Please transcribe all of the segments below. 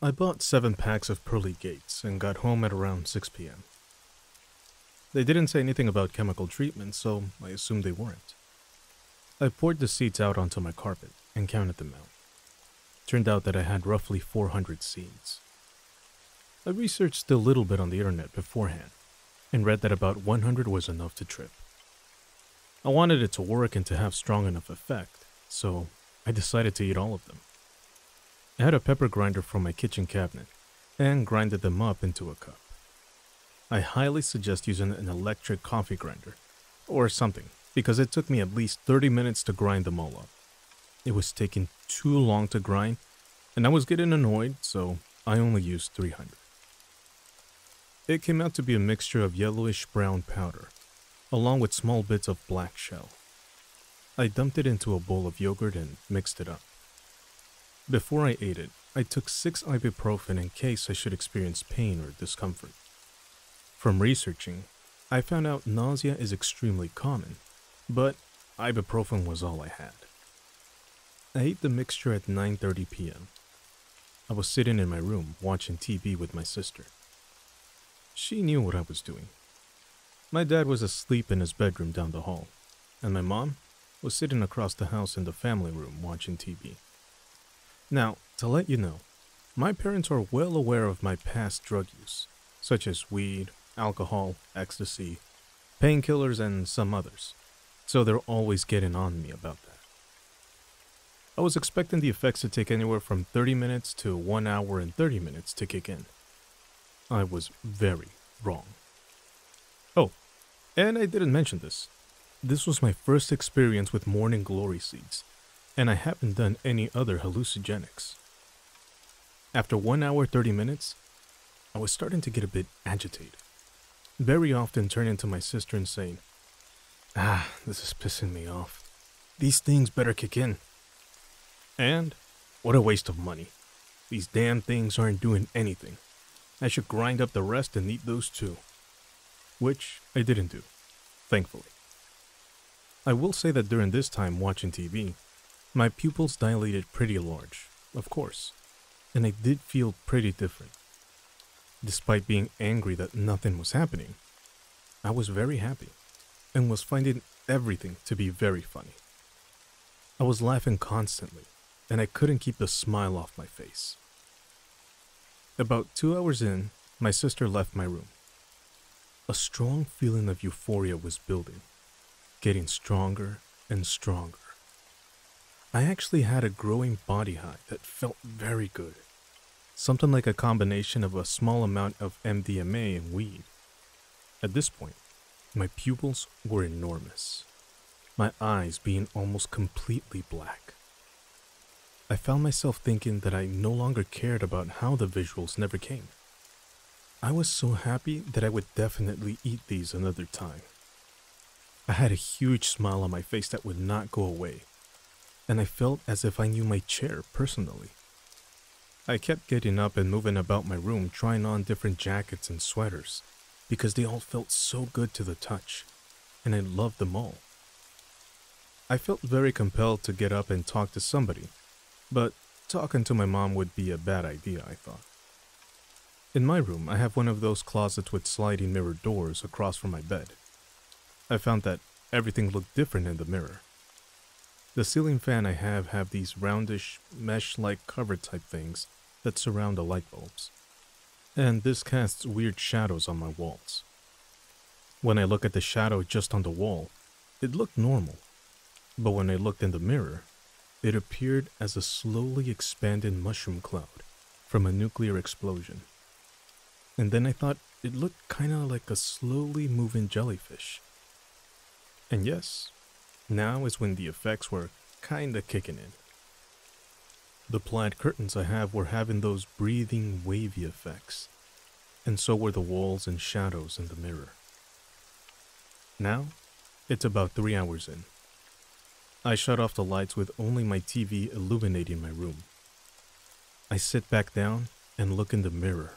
I bought 7 packs of pearly gates and got home at around 6 p.m. They didn't say anything about chemical treatment, so I assumed they weren't. I poured the seeds out onto my carpet and counted them out. Turned out that I had roughly 400 seeds. I researched a little bit on the internet beforehand and read that about 100 was enough to trip. I wanted it to work and to have strong enough effect, so I decided to eat all of them. I had a pepper grinder from my kitchen cabinet and grinded them up into a cup. I highly suggest using an electric coffee grinder or something because it took me at least 30 minutes to grind them all up. It was taking too long to grind and I was getting annoyed, so I only used 300. It came out to be a mixture of yellowish brown powder along with small bits of black shell. I dumped it into a bowl of yogurt and mixed it up. Before I ate it, I took 6 ibuprofen in case I should experience pain or discomfort. From researching, I found out nausea is extremely common, but ibuprofen was all I had. I ate the mixture at 9:30 p.m. I was sitting in my room watching TV with my sister. She knew what I was doing. My dad was asleep in his bedroom down the hall, and my mom was sitting across the house in the family room watching TV. Now, to let you know, my parents are well aware of my past drug use, such as weed, alcohol, ecstasy, painkillers, and some others, so they're always getting on me about that. I was expecting the effects to take anywhere from 30 minutes to 1 hour and 30 minutes to kick in. I was very wrong. Oh, and I didn't mention this. This was my first experience with morning glory seeds, and I haven't done any other hallucinogenics. After 1 hour 30 minutes, I was starting to get a bit agitated, very often turning to my sister and saying, this is pissing me off. These things better kick in. And what a waste of money. These damn things aren't doing anything. I should grind up the rest and eat those too. Which I didn't do, thankfully. I will say that during this time watching TV, my pupils dilated pretty large, of course, and I did feel pretty different. Despite being angry that nothing was happening, I was very happy and was finding everything to be very funny. I was laughing constantly, and I couldn't keep the smile off my face. About 2 hours in, my sister left my room. A strong feeling of euphoria was building, getting stronger and stronger. I actually had a growing body high that felt very good. Something like a combination of a small amount of MDMA and weed. At this point, my pupils were enormous, my eyes being almost completely black. I found myself thinking that I no longer cared about how the visuals never came. I was so happy that I would definitely eat these another time. I had a huge smile on my face that would not go away, and I felt as if I knew my chair personally. I kept getting up and moving about my room trying on different jackets and sweaters because they all felt so good to the touch, and I loved them all. I felt very compelled to get up and talk to somebody, but talking to my mom would be a bad idea, I thought. In my room, I have one of those closets with sliding mirror doors across from my bed. I found that everything looked different in the mirror. The ceiling fan I have these roundish, mesh-like cover type things that surround the light bulbs, and this casts weird shadows on my walls. When I look at the shadow just on the wall, it looked normal, but when I looked in the mirror, it appeared as a slowly expanding mushroom cloud from a nuclear explosion. And then I thought it looked kinda like a slowly moving jellyfish. And yes, now is when the effects were kinda kicking in. The plaid curtains I have were having those breathing, wavy effects, and so were the walls and shadows in the mirror. Now, it's about 3 hours in. I shut off the lights with only my TV illuminating my room. I sit back down and look in the mirror,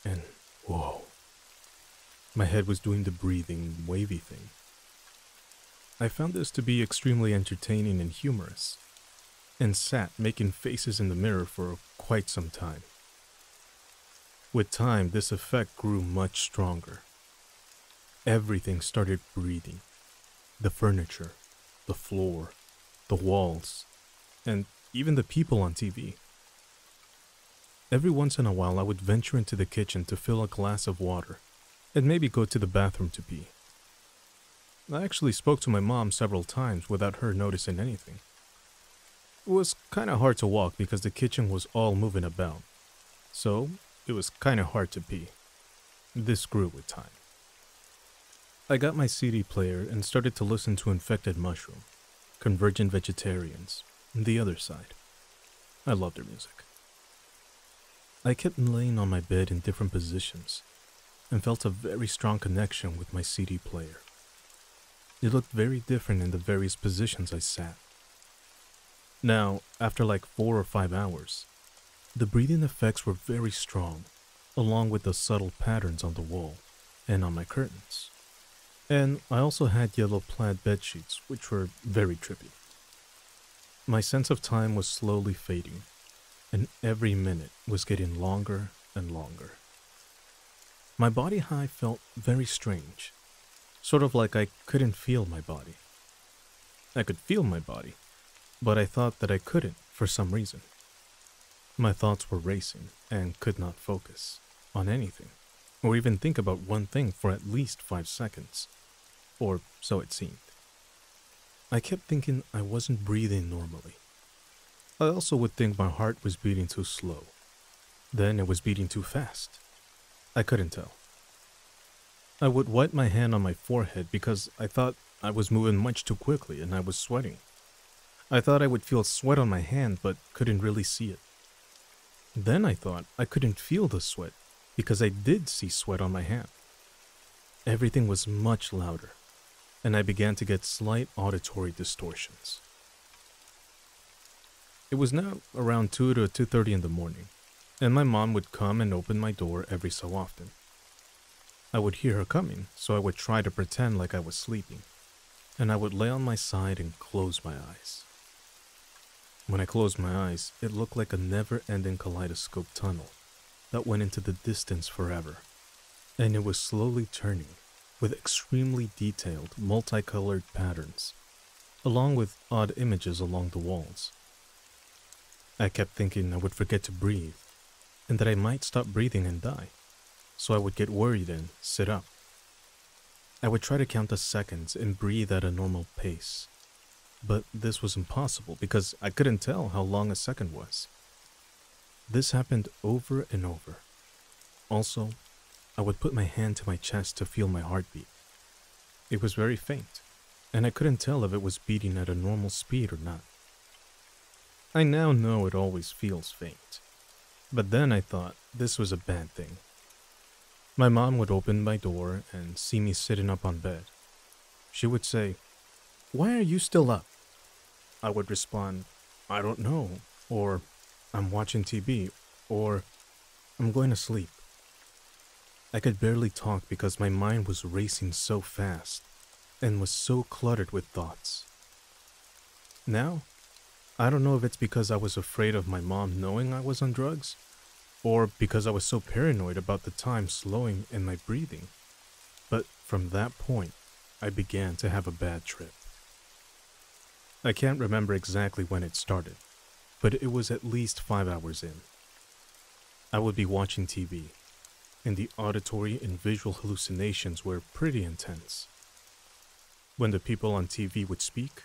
and whoa, my head was doing the breathing, wavy thing. I found this to be extremely entertaining and humorous, and sat making faces in the mirror for quite some time. With time, this effect grew much stronger. Everything started breathing. The furniture, the floor, the walls, and even the people on TV. Every once in a while, I would venture into the kitchen to fill a glass of water and maybe go to the bathroom to pee. I actually spoke to my mom several times without her noticing anything. It was kind of hard to walk because the kitchen was all moving about, so it was kind of hard to pee. This grew with time. I got my CD player and started to listen to Infected Mushroom, Convergent Vegetarians, and The Other Side. I loved their music. I kept laying on my bed in different positions and felt a very strong connection with my CD player. It looked very different in the various positions I sat. Now, after like 4 or 5 hours, the breathing effects were very strong, along with the subtle patterns on the wall and on my curtains. And I also had yellow plaid bedsheets, which were very trippy. My sense of time was slowly fading, and every minute was getting longer and longer. My body high felt very strange, sort of like I couldn't feel my body. I could feel my body, but I thought that I couldn't for some reason. My thoughts were racing and could not focus on anything, or even think about one thing for at least 5 seconds, or so it seemed. I kept thinking I wasn't breathing normally. I also would think my heart was beating too slow. Then it was beating too fast. I couldn't tell. I would wipe my hand on my forehead because I thought I was moving much too quickly and I was sweating. I thought I would feel sweat on my hand but couldn't really see it. Then I thought I couldn't feel the sweat because I did see sweat on my hand. Everything was much louder, and I began to get slight auditory distortions. It was now around 2 to 2:30 in the morning, and my mom would come and open my door every so often. I would hear her coming, so I would try to pretend like I was sleeping, and I would lay on my side and close my eyes. When I closed my eyes, it looked like a never-ending kaleidoscope tunnel that went into the distance forever, and it was slowly turning with extremely detailed, multicolored patterns, along with odd images along the walls. I kept thinking I would forget to breathe, and that I might stop breathing and die, so I would get worried and sit up. I would try to count the seconds and breathe at a normal pace, but this was impossible because I couldn't tell how long a second was. This happened over and over. Also, I would put my hand to my chest to feel my heartbeat. It was very faint, and I couldn't tell if it was beating at a normal speed or not. I now know it always feels faint, but then I thought this was a bad thing. My mom would open my door and see me sitting up on bed. She would say, "Why are you still up?" I would respond, "I don't know," or "I'm watching TV," or "I'm going to sleep." I could barely talk because my mind was racing so fast and was so cluttered with thoughts. Now, I don't know if it's because I was afraid of my mom knowing I was on drugs, or because I was so paranoid about the time slowing and my breathing, but from that point, I began to have a bad trip. I can't remember exactly when it started, but it was at least 5 hours in. I would be watching TV, and the auditory and visual hallucinations were pretty intense. When the people on TV would speak,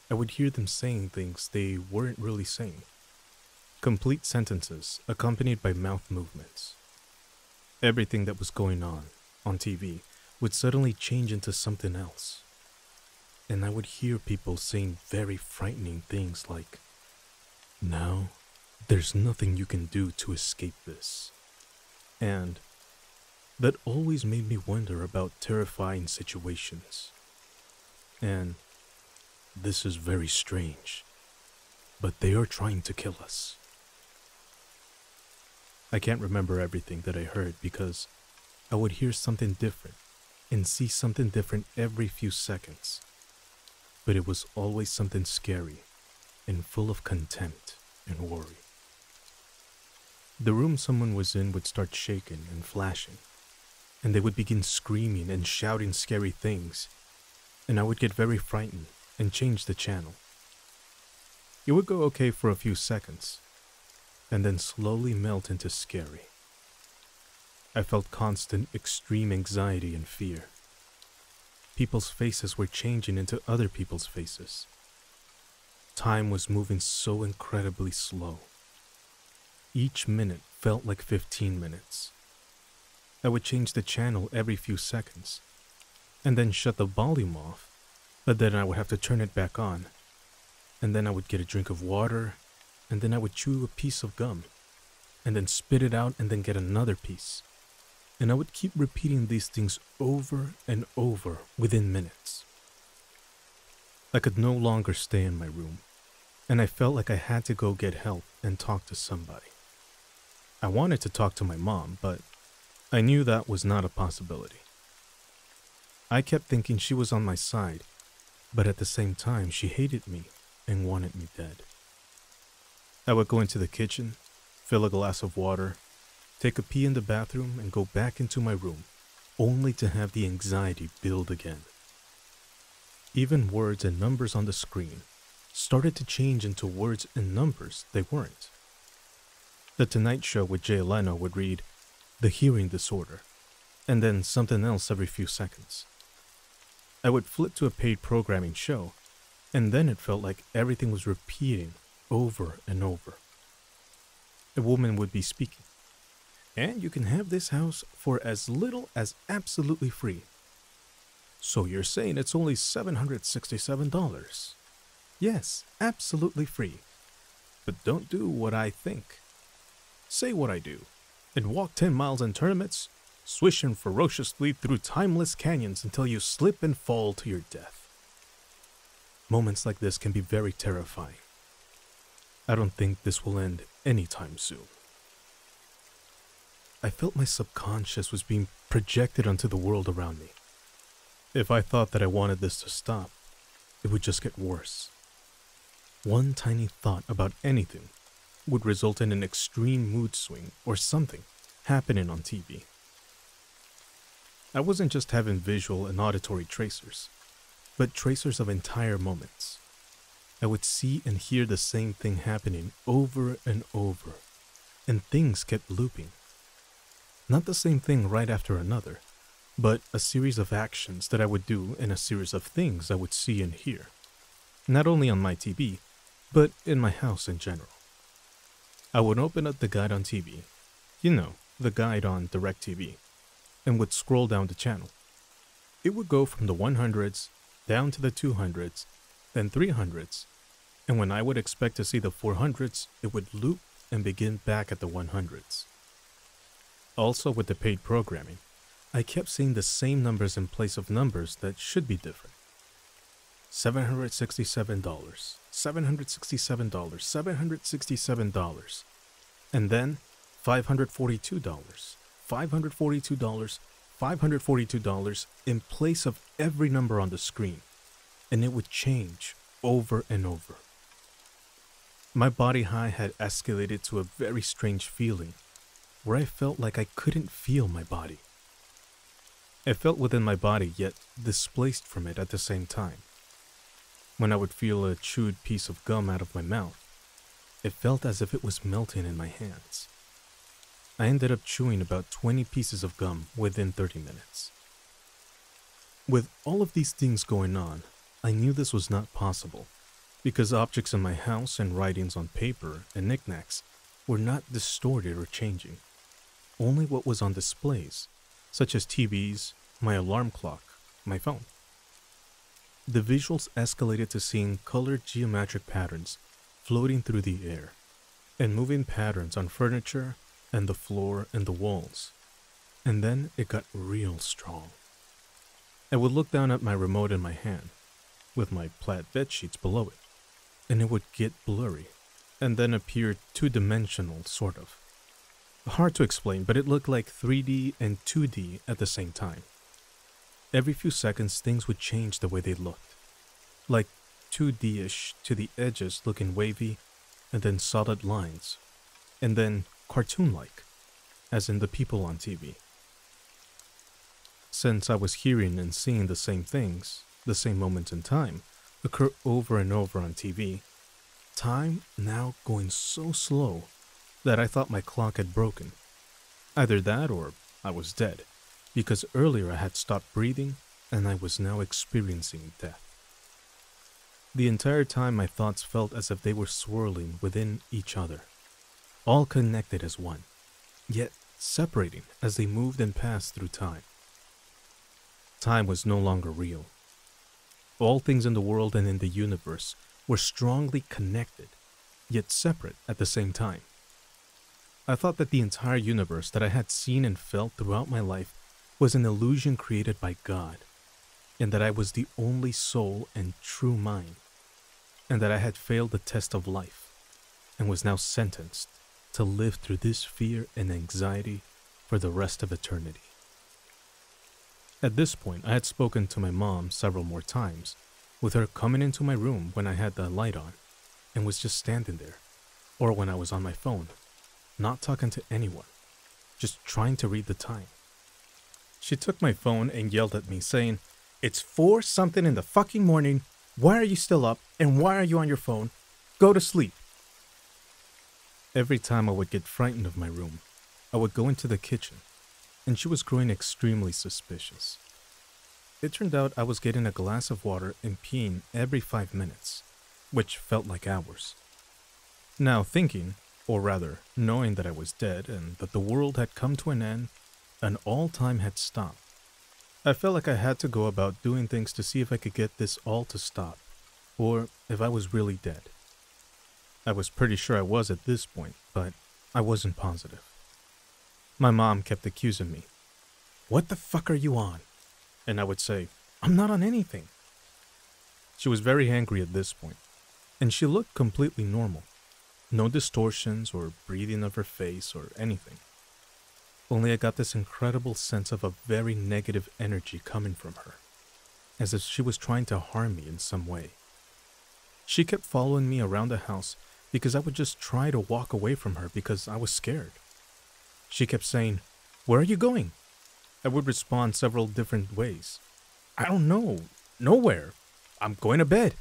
I would hear them saying things they weren't really saying. Complete sentences accompanied by mouth movements. Everything that was going on TV would suddenly change into something else. And I would hear people saying very frightening things like, "Now, there's nothing you can do to escape this." And that always made me wonder about terrifying situations. And "This is very strange, but they are trying to kill us." I can't remember everything that I heard because I would hear something different and see something different every few seconds. But it was always something scary and full of contempt and worry. The room someone was in would start shaking and flashing, and they would begin screaming and shouting scary things, and I would get very frightened and change the channel. It would go okay for a few seconds, and then slowly melt into scary. I felt constant, extreme anxiety and fear. People's faces were changing into other people's faces. Time was moving so incredibly slow. Each minute felt like 15 minutes. I would change the channel every few seconds, and then shut the volume off, but then I would have to turn it back on, and then I would get a drink of water, and then I would chew a piece of gum, and then spit it out and then get another piece. And I would keep repeating these things over and over within minutes. I could no longer stay in my room, and I felt like I had to go get help and talk to somebody. I wanted to talk to my mom, but I knew that was not a possibility. I kept thinking she was on my side, but at the same time she hated me and wanted me dead. I would go into the kitchen, fill a glass of water, take a pee in the bathroom, and go back into my room, only to have the anxiety build again. Even words and numbers on the screen started to change into words and numbers they weren't. The Tonight Show with Jay Leno would read, "The hearing disorder," and then something else every few seconds. I would flip to a paid programming show, and then it felt like everything was repeating over and over. A woman would be speaking, "And you can have this house for as little as absolutely free." "So you're saying it's only $767? "Yes, absolutely free. But don't do what I think. Say what I do, and walk 10 miles in tournaments, swishing ferociously through timeless canyons until you slip and fall to your death." Moments like this can be very terrifying. I don't think this will end anytime soon. I felt my subconscious was being projected onto the world around me. If I thought that I wanted this to stop, it would just get worse. One tiny thought about anything would result in an extreme mood swing or something happening on TV. I wasn't just having visual and auditory tracers, but tracers of entire moments. I would see and hear the same thing happening over and over, and things kept looping. Not the same thing right after another, but a series of actions that I would do and a series of things I would see and hear. Not only on my TV, but in my house in general. I would open up the guide on TV, the guide on DirecTV, and would scroll down the channel. It would go from the 100s down to the 200s, then 300s, and when I would expect to see the 400s, it would loop and begin back at the 100s. Also, with the paid programming, I kept seeing the same numbers in place of numbers that should be different. $767, $767, $767, and then $542, $542, $542 in place of every number on the screen, and it would change over and over. My body high had escalated to a very strange feeling where I felt like I couldn't feel my body. I felt within my body, yet displaced from it at the same time. When I would feel a chewed piece of gum out of my mouth, it felt as if it was melting in my hands. I ended up chewing about 20 pieces of gum within 30 minutes. With all of these things going on, I knew this was not possible, because objects in my house and writings on paper and knickknacks were not distorted or changing. Only what was on displays, such as TVs, my alarm clock, my phone. The visuals escalated to seeing colored geometric patterns floating through the air, and moving patterns on furniture and the floor and the walls. And then it got real strong. I would look down at my remote in my hand, with my plaid bed sheets below it, and it would get blurry, and then appear two-dimensional, sort of. Hard to explain, but it looked like 3D and 2D at the same time. Every few seconds, things would change the way they looked. Like 2D-ish to the edges looking wavy, and then solid lines, and then cartoon-like, as in the people on TV. Since I was hearing and seeing the same things, the same moments in time, occur over and over on TV, time now going so slow that I thought my clock had broken. Either that or I was dead, because earlier I had stopped breathing and I was now experiencing death. The entire time my thoughts felt as if they were swirling within each other, all connected as one, yet separating as they moved and passed through time. Time was no longer real. All things in the world and in the universe were strongly connected, yet separate at the same time. I thought that the entire universe that I had seen and felt throughout my life was an illusion created by God, and that I was the only soul and true mind, and that I had failed the test of life, and was now sentenced to live through this fear and anxiety for the rest of eternity. At this point, I had spoken to my mom several more times, with her coming into my room when I had the light on, and was just standing there, or when I was on my phone, not talking to anyone, just trying to read the time. She took my phone and yelled at me, saying, "It's 4 something in the fucking morning. Why are you still up? And why are you on your phone? Go to sleep." Every time I would get frightened of my room, I would go into the kitchen, and she was growing extremely suspicious. It turned out I was getting a glass of water and peeing every 5 minutes, which felt like hours. Now thinking, or rather, knowing that I was dead and that the world had come to an end and all time had stopped, I felt like I had to go about doing things to see if I could get this all to stop, or if I was really dead. I was pretty sure I was at this point, but I wasn't positive. My mom kept accusing me. "What the fuck are you on?" And I would say, "I'm not on anything." She was very angry at this point, and she looked completely normal. No distortions or breathing of her face or anything. Only I got this incredible sense of a very negative energy coming from her, as if she was trying to harm me in some way. She kept following me around the house because I would just try to walk away from her because I was scared. She kept saying, "Where are you going?" I would respond several different ways. "I don't know. Nowhere. I'm going to bed."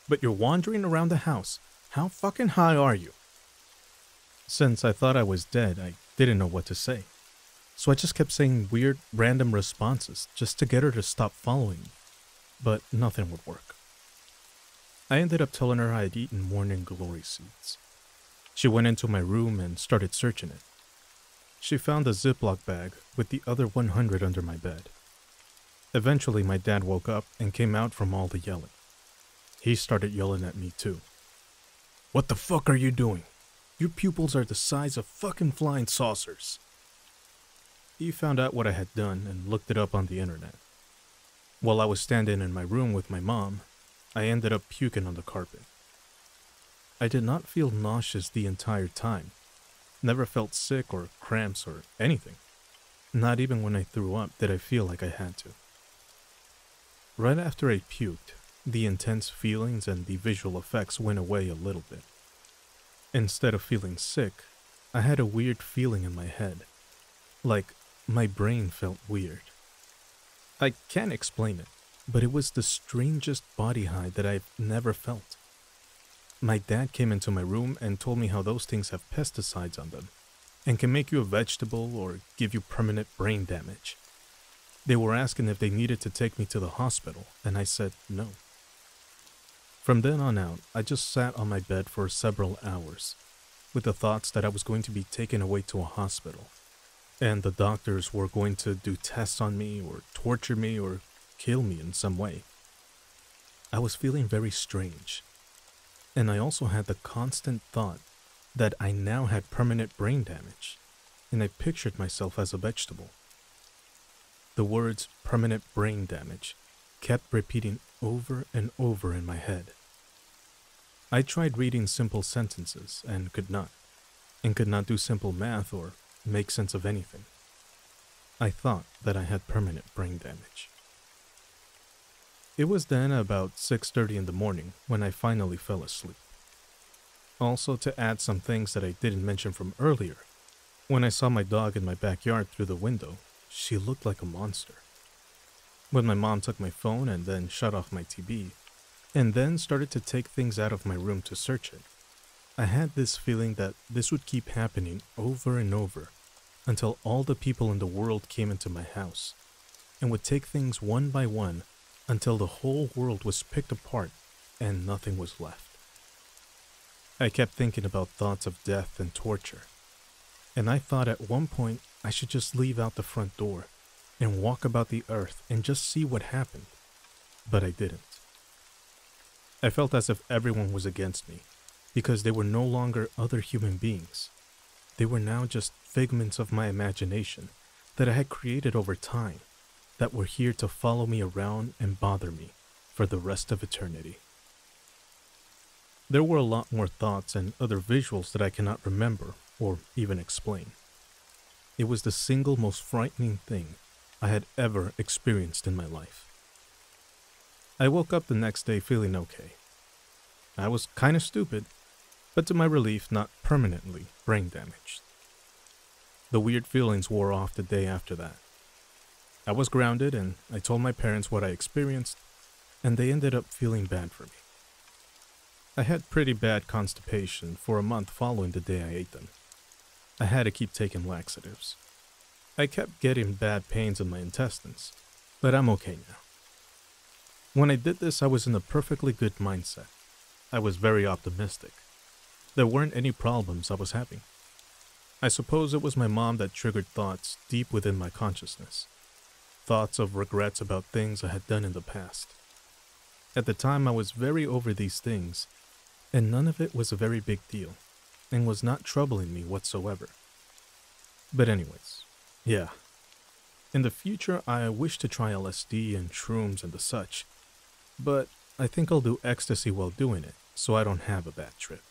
"But you're wandering around the house. How fucking high are you?" Since I thought I was dead, I didn't know what to say. So I just kept saying weird, random responses just to get her to stop following me. But nothing would work. I ended up telling her I had eaten morning glory seeds. She went into my room and started searching it. She found a Ziploc bag with the other 100 under my bed. Eventually, my dad woke up and came out from all the yelling. He started yelling at me too. "What the fuck are you doing? Your pupils are the size of fucking flying saucers." He found out what I had done and looked it up on the internet. While I was standing in my room with my mom, I ended up puking on the carpet. I did not feel nauseous the entire time. Never felt sick or cramps or anything. Not even when I threw up did I feel like I had to. Right after I puked, the intense feelings and the visual effects went away a little bit. Instead of feeling sick, I had a weird feeling in my head. Like my brain felt weird. I can't explain it, but it was the strangest body high that I've never felt. My dad came into my room and told me how those things have pesticides on them and can make you a vegetable or give you permanent brain damage. They were asking if they needed to take me to the hospital, and I said no. From then on out, I just sat on my bed for several hours, with the thoughts that I was going to be taken away to a hospital, and the doctors were going to do tests on me or torture me or kill me in some way. I was feeling very strange, and I also had the constant thought that I now had permanent brain damage, and I pictured myself as a vegetable. The words permanent brain damage kept repeating over and over in my head. I tried reading simple sentences and could not do simple math or make sense of anything. I thought that I had permanent brain damage. It was then about 6:30 in the morning when I finally fell asleep. Also, to add some things that I didn't mention from earlier, when I saw my dog in my backyard through the window, she looked like a monster. When my mom took my phone and then shut off my TV, and then started to take things out of my room to search it, I had this feeling that this would keep happening over and over until all the people in the world came into my house and would take things one by one until the whole world was picked apart and nothing was left. I kept thinking about thoughts of death and torture, and I thought at one point I should just leave out the front door and walk about the earth and just see what happened, but I didn't. I felt as if everyone was against me, because they were no longer other human beings. They were now just figments of my imagination that I had created over time, that were here to follow me around and bother me for the rest of eternity. There were a lot more thoughts and other visuals that I cannot remember or even explain. It was the single most frightening thing I had ever experienced in my life. I woke up the next day feeling okay. I was kind of stupid, but to my relief, not permanently brain damaged. The weird feelings wore off the day after that. I was grounded and I told my parents what I experienced, and they ended up feeling bad for me. I had pretty bad constipation for a month following the day I ate them. I had to keep taking laxatives. I kept getting bad pains in my intestines, but I'm okay now. When I did this, I was in a perfectly good mindset. I was very optimistic. There weren't any problems I was having. I suppose it was my mom that triggered thoughts deep within my consciousness. Thoughts of regrets about things I had done in the past. At the time, I was very over these things, and none of it was a very big deal, and was not troubling me whatsoever. But anyways, yeah. In the future, I wish to try LSD and shrooms and the such, but I think I'll do ecstasy while doing it, so I don't have a bad trip.